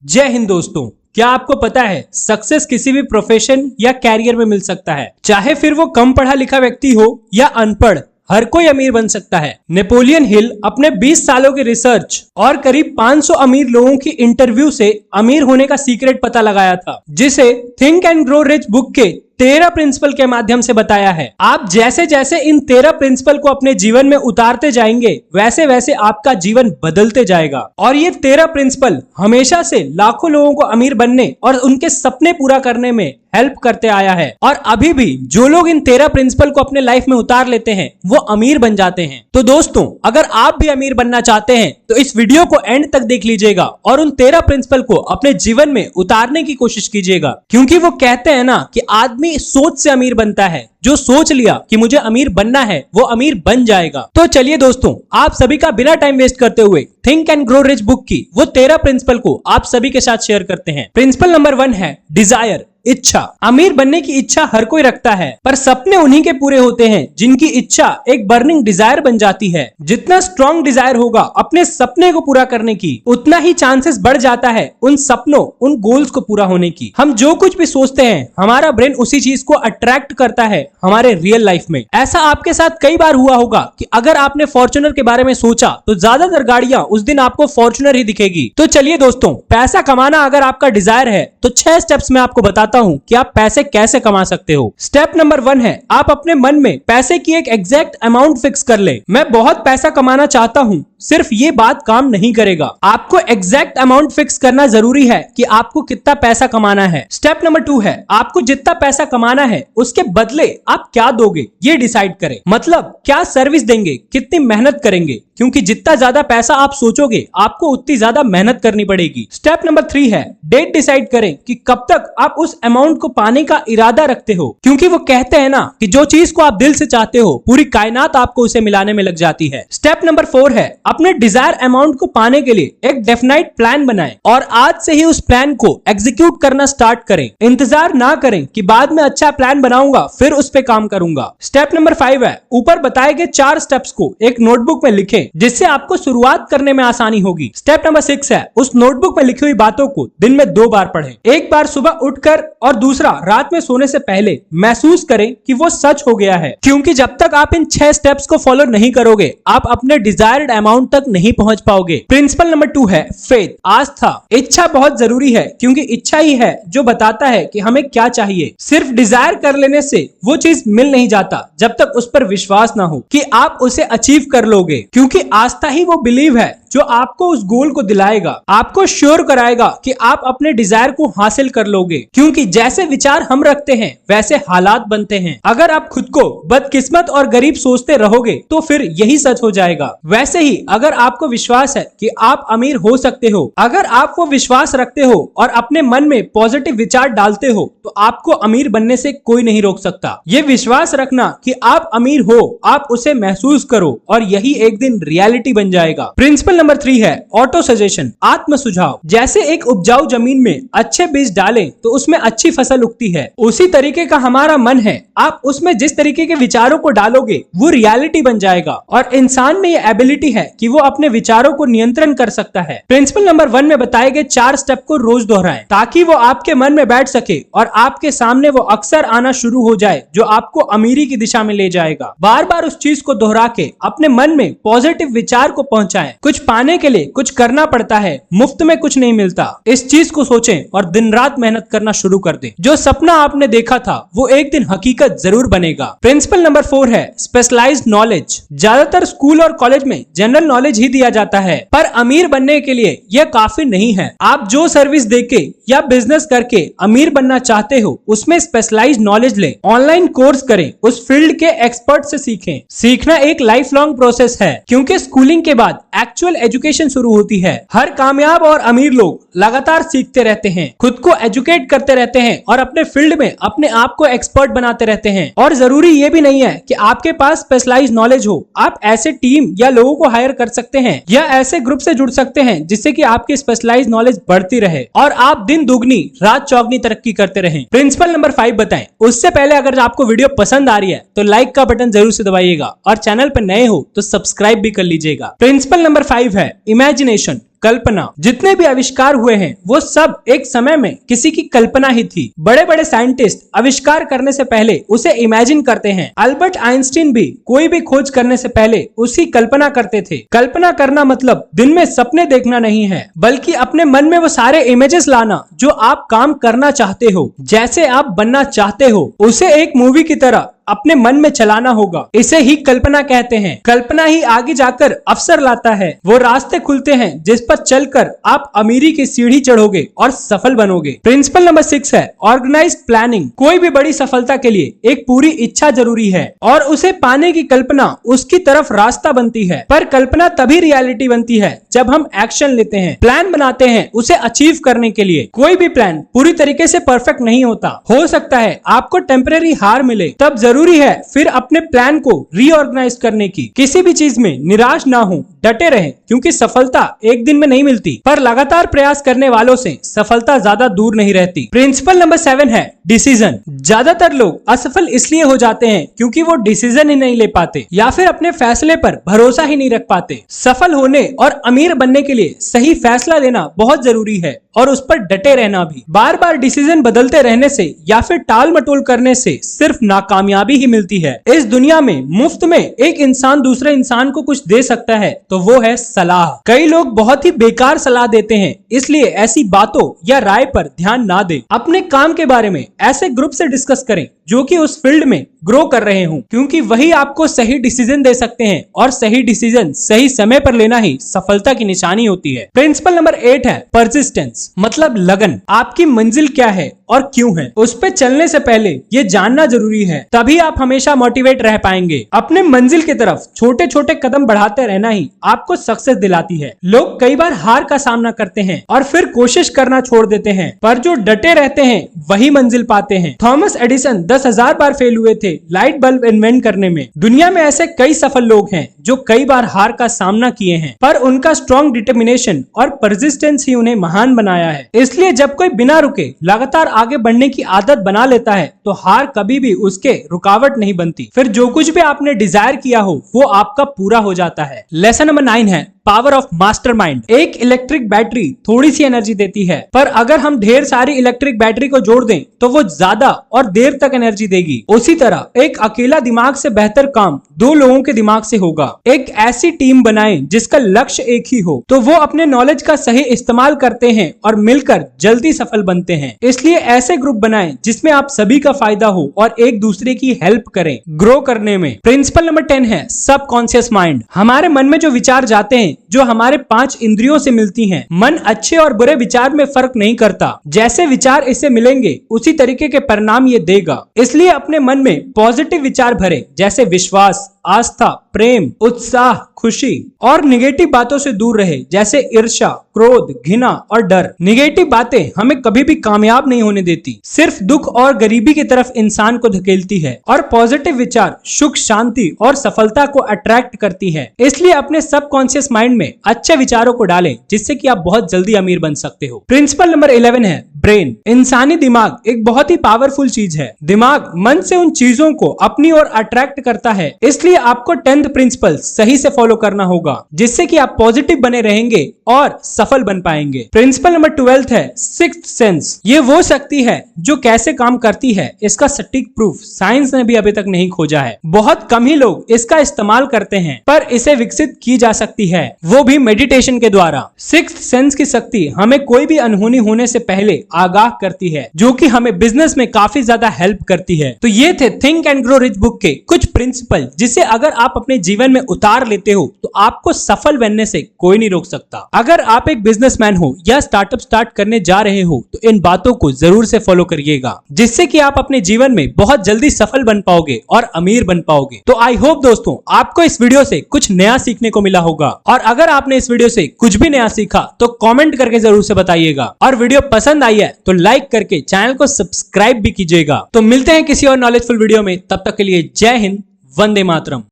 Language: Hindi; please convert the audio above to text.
जय हिंद दोस्तों। क्या आपको पता है सक्सेस किसी भी प्रोफेशन या कैरियर में मिल सकता है, चाहे फिर वो कम पढ़ा लिखा व्यक्ति हो या अनपढ़, हर कोई अमीर बन सकता है। नेपोलियन हिल अपने 20 सालों की रिसर्च और करीब 500 अमीर लोगों की इंटरव्यू से अमीर होने का सीक्रेट पता लगाया था, जिसे think and grow rich book के 13 प्रिंसिपल के माध्यम से बताया है। आप जैसे जैसे इन 13 प्रिंसिपल को अपने जीवन में उतारते जाएंगे, वैसे वैसे आपका जीवन बदलते जाएगा। और ये 13 प्रिंसिपल हमेशा से लाखों लोगों को अमीर बनने और उनके सपने पूरा करने में हेल्प करते आया है। और अभी भी जो लोग इन 13 प्रिंसिपल को अपने लाइफ में उतार लेते हैं, वो अमीर बन जाते हैं। तो दोस्तों, अगर आप भी अमीर बनना चाहते हैं तो इस वीडियो को एंड तक देख लीजिएगा और उन 13 प्रिंसिपल को अपने जीवन में उतारने की कोशिश कीजिएगा, क्योंकि वो कहते हैं ना कि आदमी सोच से अमीर बनता है। जो सोच लिया कि मुझे अमीर बनना है, वो अमीर बन जाएगा। तो चलिए दोस्तों, आप सभी का बिना टाइम वेस्ट करते हुए think and grow rich book की वो 13 प्रिंसिपल को आप सभी के साथ शेयर करते हैं। प्रिंसिपल नंबर 1 है डिजायर, इच्छा। अमीर बनने की इच्छा हर कोई रखता है, पर सपने उन्हीं के पूरे होते हैं जिनकी इच्छा एक बर्निंग डिजायर बन जाती है। जितना स्ट्रॉन्ग डिजायर होगा अपने सपने को पूरा करने की, उतना ही चांसेस बढ़ जाता है उन सपनों, उन गोल्स को पूरा होने की। हम जो कुछ भी सोचते हैं, हमारा ब्रेन उसी चीज को अट्रैक्ट करता है हमारे रियल लाइफ में। ऐसा आपके साथ कई बार हुआ होगा कि अगर आपने फॉर्च्यूनर के बारे में सोचा तो ज्यादातर गाड़ियां उस दिन आपको फॉर्च्यूनर ही दिखेगी। तो चलिए दोस्तों, पैसा कमाना अगर आपका डिजायर है तो 6 स्टेप्स में आपको बताता हूं कि आप पैसे कैसे कमा सकते हो। स्टेप नंबर 1 है, आप अपने मन में पैसे की एक एग्जैक्ट अमाउंट फिक्स कर ले। मैं बहुत पैसा कमाना चाहता हूं, सिर्फ ये बात काम नहीं करेगा। आपको एग्जैक्ट अमाउंट फिक्स करना जरूरी है कि आपको कितना पैसा कमाना है। स्टेप नंबर 2 है, आपको जितना पैसा कमाना है उसके बदले आप क्या दोगे ये डिसाइड करें। मतलब क्या सर्विस देंगे, कितनी मेहनत करेंगे, क्योंकि जितना ज्यादा पैसा आप सोचोगे आपको उतनी ज्यादा मेहनत करनी पड़ेगी। स्टेप नंबर 3 है, डेट डिसाइड करें कि कब तक आप उस अमाउंट को पाने का इरादा रखते हो, क्योंकि वो कहते हैं ना कि जो चीज को आप दिल से चाहते हो, पूरी कायनात आपको उसे मिलाने में लग जाती है। स्टेप नंबर 4 है, अपने डिजायर अमाउंट को पाने के लिए एक डेफिनाइट प्लान बनाएं और आज से ही उस प्लान को एग्जीक्यूट करना स्टार्ट करें। इंतजार ना करें कि बाद में अच्छा प्लान बनाऊंगा फिर उस पे काम करूंगा। स्टेप नंबर 5 है, ऊपर बताए गए 4 स्टेप्स को एक नोटबुक में लिखें, जिससे आपको शुरुआत करने में आसानी होगी। स्टेप नंबर 6 है, उस नोटबुक में लिखी हुई बातों को दिन में 2 बार पढ़ें। एक बार सुबह उठकर और दूसरा रात में सोने से पहले। महसूस करें कि वो सच हो गया है, क्योंकि जब तक आप इन 6 स्टेप्स को फॉलो नहीं करोगे, आप अपने डिजायर्ड अमाउंट तक नहीं पहुंच पाओगे। प्रिंसिपल नंबर 2 है फेथ, आस्था। इच्छा बहुत जरूरी है, क्योंकि इच्छा ही है जो बताता है कि हमें क्या चाहिए। सिर्फ डिजायर कर लेने से वो चीज मिल नहीं जाता जब तक उस पर विश्वास ना हो कि आप उसे अचीव कर लोगे, क्योंकि आस्था ही वो बिलीव है जो आपको उस गोल को दिलाएगा, आपको श्योर कराएगा कि आप अपने डिजायर को हासिल कर लोगे। क्योंकि जैसे विचार हम रखते हैं वैसे हालात बनते हैं। अगर आप खुद को बदकिस्मत और गरीब सोचते रहोगे तो फिर यही सच हो जाएगा। वैसे ही अगर आपको विश्वास है कि आप अमीर हो सकते हो, अगर आप वो विश्वास रखते हो और अपने मन में पॉजिटिव विचार डालते हो, तो आपको अमीर बनने से कोई नहीं रोक सकता। ये विश्वास रखना कि आप अमीर हो, आप उसे महसूस करो और यही एक दिन रियलिटी बन जाएगा। प्रिंसिपल नंबर 3 है ऑटो सजेशन, आत्म सुझाव। जैसे एक उपजाऊ जमीन में अच्छे बीज डालें तो उसमें अच्छी फसल उगती है, उसी तरीके का हमारा मन है। आप उसमें जिस तरीके के विचारों को डालोगे वो रियलिटी बन जाएगा। और इंसान में ये एबिलिटी है कि वो अपने विचारों को नियंत्रण कर सकता है। प्रिंसिपल नंबर 1 में बताए गए 4 स्टेप को रोज दोहराएं, ताकि वो आपके मन में बैठ सके और आपके सामने वो अक्सर आना शुरू हो जाए, जो आपको अमीरी की दिशा में ले जाएगा। बार बार उस चीज को दोहरा के अपने मन में पॉजिटिव विचार को पहुंचाएं। कुछ पाने के लिए कुछ करना पड़ता है, मुफ्त में कुछ नहीं मिलता। इस चीज को सोचें और दिन रात मेहनत करना शुरू कर दें। जो सपना आपने देखा था वो एक दिन हकीकत जरूर बनेगा। प्रिंसिपल नंबर 4 है स्पेशलाइज्ड नॉलेज। ज्यादातर स्कूल और कॉलेज में जनरल नॉलेज ही दिया जाता है, पर अमीर बनने के लिए यह काफी नहीं है। आप जो सर्विस देके या बिजनेस करके अमीर बनना चाहते हो, उसमें स्पेशलाइज्ड नॉलेज लें, ऑनलाइन कोर्स करें, उस फील्ड के एक्सपर्ट से सीखें। सीखना एक लाइफ लॉन्ग प्रोसेस है, क्योंकि स्कूलिंग के बाद एक्चुअल एजुकेशन शुरू होती है। हर कामयाब और अमीर लोग लगातार सीखते रहते हैं, खुद को एजुकेट करते रहते हैं और अपने फील्ड में अपने आप को एक्सपर्ट बनाते रहते हैं। और जरूरी ये भी नहीं है कि आपके पास स्पेशलाइज्ड नॉलेज हो। आप ऐसे टीम या लोगों को हायर कर सकते हैं या ऐसे ग्रुप से जुड़ सकते हैं जिससे कि आपकी स्पेशलाइज्ड नॉलेज बढ़ती रहे और आप दिन दुगनी रात चौगनी तरक्की करते रहें। प्रिंसिपल नंबर 5 बताएं। उससे पहले अगर आपको वीडियो पसंद आ रही है तो लाइक का बटन जरूर से दबाइएगा और चैनल पर नए हो तो सब्सक्राइब भी कर लीजिएगा। प्रिंसिपल नंबर 5 है इमेजिनेशन, कल्पना। जितने भी आविष्कार हुए हैं वो सब एक समय में किसी की कल्पना ही थी। बड़े बड़े साइंटिस्ट आविष्कार करने से पहले उसे इमेजिन करते हैं। अल्बर्ट आइंस्टीन भी कोई भी खोज करने से पहले उसकी कल्पना करते थे। कल्पना करना मतलब दिन में सपने देखना नहीं है, बल्कि अपने मन में वो सारे इमेजेस लाना जो आप काम करना चाहते हो, जैसे आप बनना चाहते हो, उसे एक मूवी की तरह अपने मन में चलाना होगा। इसे ही कल्पना कहते हैं। कल्पना ही आगे जाकर अवसर लाता है। वो रास्ते खुलते हैं जिस पर चलकर आप अमीरी की सीढ़ी चढ़ोगे और सफल बनोगे। प्रिंसिपल नंबर 6 है ऑर्गेनाइज्ड प्लानिंग। कोई भी बड़ी सफलता के लिए एक पूरी इच्छा जरूरी है और उसे पाने की कल्पना उसकी तरफ रास्ता बनती है। पर कल्पना तभी रियलिटी बनती है जब हम एक्शन लेते हैं, प्लान बनाते हैं उसे अचीव करने के लिए। कोई भी प्लान पूरी तरीके से परफेक्ट नहीं होता। हो सकता है आपको टेम्परेरी हार मिले, तब जरूरी है फिर अपने प्लान को रीऑर्गेनाइज करने की। किसी भी चीज में निराश ना हो, डटे रहें, क्योंकि सफलता एक दिन में नहीं मिलती, पर लगातार प्रयास करने वालों से सफलता ज्यादा दूर नहीं रहती। प्रिंसिपल नंबर 7 है डिसीजन। ज्यादातर लोग असफल इसलिए हो जाते हैं क्योंकि वो डिसीजन ही नहीं ले पाते या फिर अपने फैसले पर भरोसा ही नहीं रख पाते। सफल होने और अमीर बनने के लिए सही फैसला लेना बहुत जरूरी है और उस पर डटे रहना भी। बार बार डिसीजन बदलते रहने से या फिर टाल मटोल करने से सिर्फ नाकामयाबी ही मिलती है। इस दुनिया में मुफ्त में एक इंसान दूसरे इंसान को कुछ दे सकता है तो वो है सलाह। कई लोग बहुत ही बेकार सलाह देते हैं, इसलिए ऐसी बातों या राय पर ध्यान ना दें। अपने काम के बारे में ऐसे ग्रुप से डिस्कस करें जो कि उस फील्ड में ग्रो कर रहे हों, क्योंकि वही आपको सही डिसीजन दे सकते हैं और सही डिसीजन सही समय पर लेना ही सफलता की निशानी होती है। प्रिंसिपल नंबर 8 है परसिस्टेंस, मतलब लगन। आपकी मंजिल क्या है और क्यों है, उस पे चलने से पहले ये जानना जरूरी है, तभी आप हमेशा मोटिवेट रह पाएंगे। अपने मंजिल की तरफ छोटे छोटे कदम बढ़ाते रहना ही आपको सक्सेस दिलाती है। लोग कई बार हार का सामना करते हैं और फिर कोशिश करना छोड़ देते हैं, पर जो डटे रहते हैं वही मंजिल पाते हैं। थॉमस एडिसन 10,000 बार फेल हुए थे लाइट बल्ब इन्वेंट करने में। दुनिया में ऐसे कई सफल लोग हैं जो कई बार हार का सामना किए हैं, पर उनका स्ट्रॉन्ग डिटर्मिनेशन और परसिस्टेंस ही उन्हें महान बनाया है। इसलिए जब कोई बिना रुके लगातार आगे बढ़ने की आदत बना लेता है तो हार कभी भी उसके रुकावट नहीं बनती। फिर जो कुछ भी आपने डिजायर किया हो वो आपका पूरा हो जाता है। लेसन नंबर 9 है पावर ऑफ मास्टरमाइंड। एक इलेक्ट्रिक बैटरी थोड़ी सी एनर्जी देती है, पर अगर हम ढेर सारी इलेक्ट्रिक बैटरी को जोड़ दें तो वो ज्यादा और देर तक एनर्जी देगी। उसी तरह एक अकेला दिमाग से बेहतर काम 2 लोगों के दिमाग से होगा। एक ऐसी टीम बनाएं जिसका लक्ष्य एक ही हो, तो वो अपने नॉलेज का सही इस्तेमाल करते हैं और मिलकर जल्दी सफल बनते हैं। इसलिए ऐसे ग्रुप बनाएं जिसमें आप सभी का फायदा हो और एक दूसरे की हेल्प करें ग्रो करने में। प्रिंसिपल नंबर 10 है सबकॉन्शियस माइंड। हमारे मन में जो विचार जाते हैं जो हमारे 5 इंद्रियों से मिलती हैं। मन अच्छे और बुरे विचार में फर्क नहीं करता, जैसे विचार इसे मिलेंगे उसी तरीके के परिणाम ये देगा। इसलिए अपने मन में पॉजिटिव विचार भरें, जैसे विश्वास, आस्था, प्रेम, उत्साह, खुशी, और निगेटिव बातों से दूर रहे, जैसे ईर्ष्या, क्रोध, घृणा और डर। निगेटिव बातें हमें कभी भी कामयाब नहीं होने देती, सिर्फ दुख और गरीबी की तरफ इंसान को धकेलती है, और पॉजिटिव विचार सुख, शांति और सफलता को अट्रैक्ट करती है। इसलिए अपने सबकॉन्शियस माइंड में अच्छे विचारों को डालें, जिससे कि आप बहुत जल्दी अमीर बन सकते हो। प्रिंसिपल नंबर 11 है ब्रेन। इंसानी दिमाग एक बहुत ही पावरफुल चीज है। दिमाग मन से उन चीजों को अपनी ओर अट्रैक्ट करता है, इसलिए आपको 10th प्रिंसिपल सही से फॉलो करना होगा, जिससे कि आप पॉजिटिव बने रहेंगे और सफल बन पाएंगे। प्रिंसिपल नंबर 12 है सिक्स्थ सेंस। ये वो शक्ति है जो कैसे काम करती है इसका सटीक प्रूफ साइंस ने भी अभी तक नहीं खोजा है। बहुत कम ही लोग इसका इस्तेमाल करते हैं, पर इसे विकसित की जा सकती है, वो भी मेडिटेशन के द्वारा। सिक्स्थ सेंस की शक्ति हमें कोई भी अनहोनी होने से पहले आगाह करती है, जो कि हमें बिजनेस में काफी ज्यादा हेल्प करती है। तो ये थे think and grow rich book के कुछ प्रिंसिपल, जिसे अगर आप अपने जीवन में उतार लेते हो तो आपको सफल बनने से कोई नहीं रोक सकता। अगर आप एक बिजनेसमैन हो या स्टार्टअप स्टार्ट करने जा रहे हो तो इन बातों को जरूर से फॉलो करिएगा, जिससे कि आप अपने जीवन में बहुत जल्दी सफल बन पाओगे और अमीर बन पाओगे। तो आई होप दोस्तों आपको इस वीडियो से कुछ नया सीखने को मिला होगा, और अगर आपने इस वीडियो से कुछ भी नया सीखा तो कमेंट करके जरूर से बताइएगा, और वीडियो पसंद आई है तो लाइक करके चैनल को सब्सक्राइब भी कीजिएगा। तो मिलते हैं किसी और नॉलेजफुल वीडियो में, तब तक के लिए जय हिंद, वंदे मातरम।